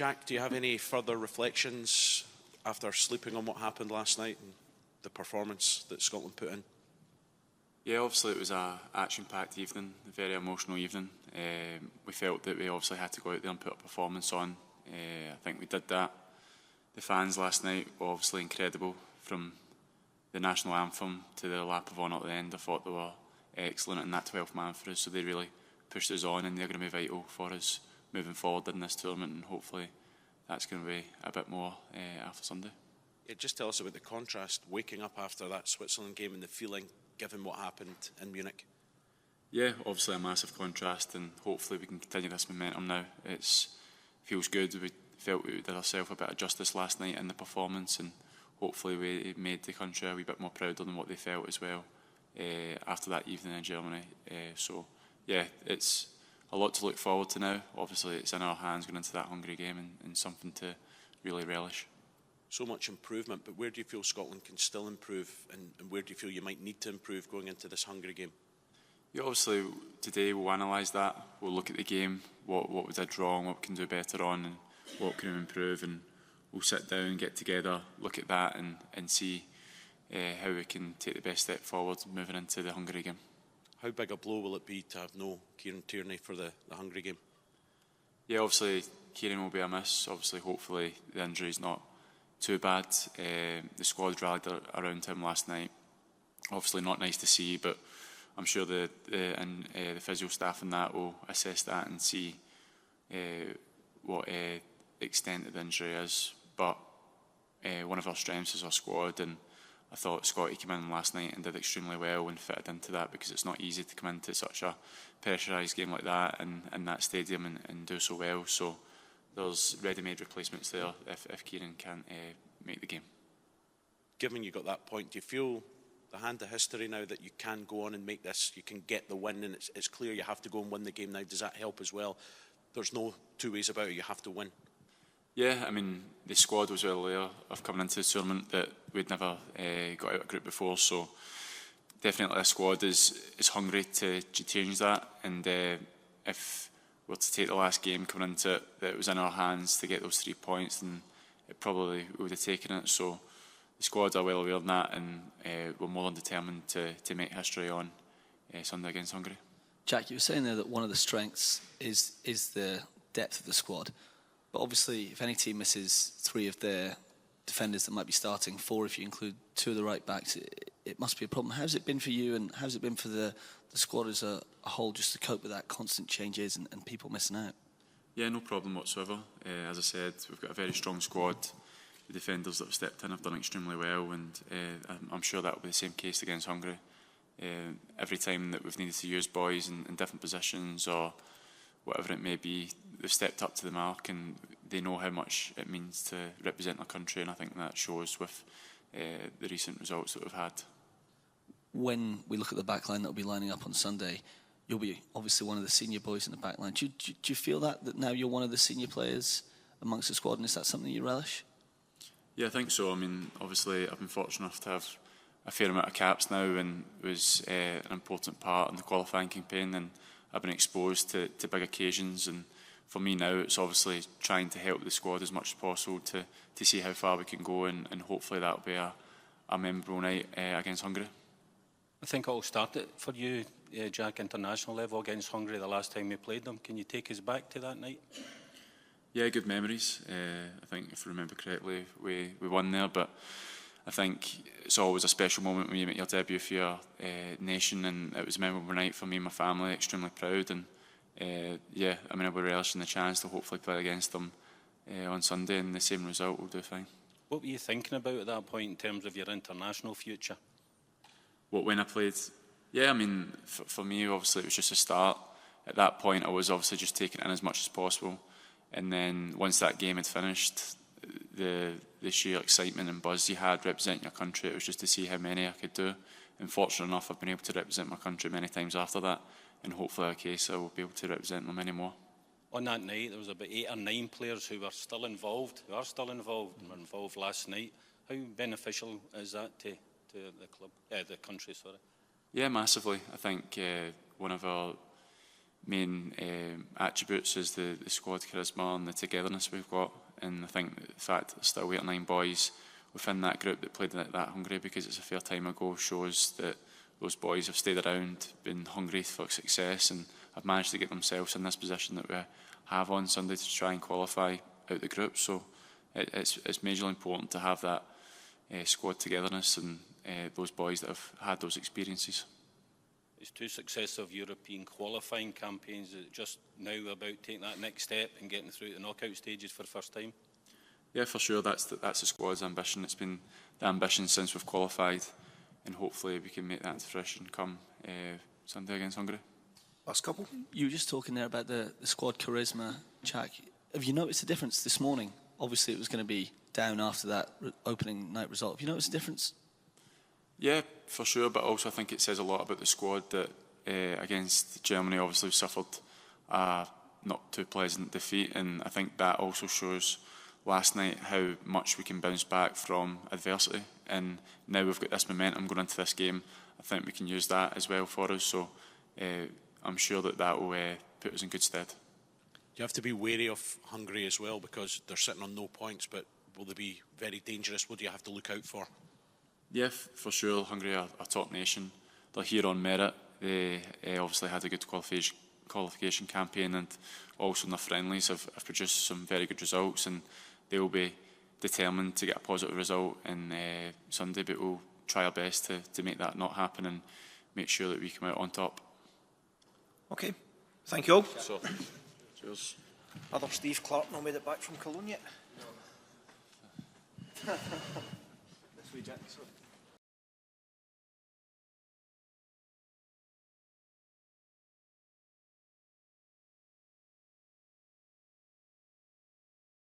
Jack, do you have any further reflections after sleeping on what happened last night and the performance that Scotland put in? Yeah, obviously it was an action-packed evening, a very emotional evening. We felt that we obviously had to go out there and put a performance on. I think we did that. The fans last night were obviously incredible, from the national anthem to the lap of honour at the end. I thought they were excellent in that 12th man for us, so they really pushed us on, and they're going to be vital for us moving forward in this tournament, and hopefully that's going to be a bit more after Sunday. Yeah, just tell us about the contrast, waking up after that Switzerland game and the feeling given what happened in Munich. Yeah, obviously a massive contrast, and hopefully we can continue this momentum now. It feels good. We felt we did ourselves a bit of justice last night in the performance, and hopefully we made the country a wee bit more prouder than what they felt as well after that evening in Germany. So yeah, it's a lot to look forward to now. Obviously it's in our hands going into that Hungary game, and something to really relish. So much improvement, but where do you feel Scotland can still improve, and where do you feel you might need to improve going into this Hungary game? Yeah, obviously today we'll analyse that. We'll look at the game, what we did wrong, what we can do better on, and what can we improve, and we'll sit down, get together, look at that, and see how we can take the best step forward moving into the Hungary game. How big a blow will it be to have no Kieran Tierney for the Hungary game? Yeah, obviously Kieran will be a miss. Obviously, hopefully the injury's not too bad. The squad rallied around him last night. Obviously not nice to see, but I'm sure the physio staff and that will assess that and see what extent of the injury is. But one of our strengths is our squad, and I thought Scotty came in last night and did extremely well and fitted into that, because it's not easy to come into such a pressurised game like that and in that stadium and do so well. So there's ready-made replacements there if Kieran can't make the game. Given you got that point, do you feel the hand of history now that you can go on and make this, you can get the win, and it's clear you have to go and win the game now? Does that help as well? There's no two ways about it, you have to win. Yeah, I mean, the squad was well aware of coming into the tournament that we'd never got out of group before, so definitely the squad is hungry to change that, and if we were to take the last game coming into it, that it was in our hands to get those 3 points, and it probably we would have taken it. So the squad are well aware of that, and we're more than determined to make history on Sunday against Hungary. Jack, you were saying there that one of the strengths is the depth of the squad. But obviously, if any team misses 3 of their defenders that might be starting, 4 if you include 2 of the right backs, it must be a problem. How's it been for you, and how's it been for the squad as a whole, just to cope with that constant changes and people missing out? Yeah, no problem whatsoever. As I said, we've got a very strong squad. The defenders that have stepped in have done extremely well, and I'm sure that will be the same case against Hungary. Every time that we've needed to use boys in different positions or whatever it may be, they've stepped up to the mark, and they know how much it means to represent our country, and I think that shows with the recent results that we've had. When we look at the back line that will be lining up on Sunday, you'll be obviously one of the senior boys in the back line. Do you feel that now you're one of the senior players amongst the squad, and is that something you relish? Yeah, I think so. I mean, obviously I've been fortunate enough to have a fair amount of caps now, and was an important part in the qualifying campaign, and I've been exposed to big occasions, and for me now it's obviously trying to help the squad as much as possible to see how far we can go, and hopefully that'll be a memorable night against Hungary. I think it all started for you, Jack, international level against Hungary the last time we played them. Can you take us back to that night? Yeah, good memories. I think if I remember correctly, we won there, but I think it's always a special moment when you make your debut for your nation, and it was a memorable night for me and my family, extremely proud, and yeah, I mean, I'll be relishing the chance to hopefully play against them on Sunday, and the same result will do fine. What were you thinking about at that point in terms of your international future? What, when I played? Yeah, I mean, for me, obviously, it was just a start. At that point, I was obviously just taking it in as much as possible, and then once that game had finished, the sheer excitement and buzz you had representing your country, it was just to see how many I could do. And fortunate enough, I've been able to represent my country many times after that, and hopefully, a case I will be able to represent them many more. On that night, there was about 8 or 9 players who were still involved, and were involved last night. How beneficial is that to the club, the country? Sorry. Yeah, massively. I think one of our main attributes is the squad charisma and the togetherness we've got. And I think the fact that there's still 8 or 9 boys within that group that played at that Hungary, because it's a fair time ago, shows that those boys have stayed around, been hungry for success, and have managed to get themselves in this position that we have on Sunday to try and qualify out the group. So it's majorly important to have that squad togetherness and those boys that have had those experiences. It's 2 successive European qualifying campaigns. Is it just now about taking that next step and getting through the knockout stages for the first time? Yeah, for sure. That's the squad's ambition. It's been the ambition since we've qualified, and hopefully we can make that to fruition come Sunday against Hungary. Last couple. You were just talking there about the squad charisma, Jack. Have you noticed a difference this morning? Obviously, it was going to be down after that opening night result. Have you noticed a difference? Yeah, for sure, but also I think it says a lot about the squad that against Germany obviously we suffered a not too pleasant defeat, and I think that also shows last night how much we can bounce back from adversity, and now we've got this momentum going into this game. I think we can use that as well for us, so I'm sure that will put us in good stead. You have to be wary of Hungary as well, because they're sitting on no points, but will they be very dangerous? What do you have to look out for? Yeah, for sure. Hungary are a top nation. They're here on merit. They obviously had a good qualification campaign, and also in their friendlies have produced some very good results, and they will be determined to get a positive result in Sunday, but we'll try our best to make that not happen and make sure that we come out on top. Okay, thank you all. So, cheers. Other Steve Clarke not made it back from Cologne yet? No. This way, Jack.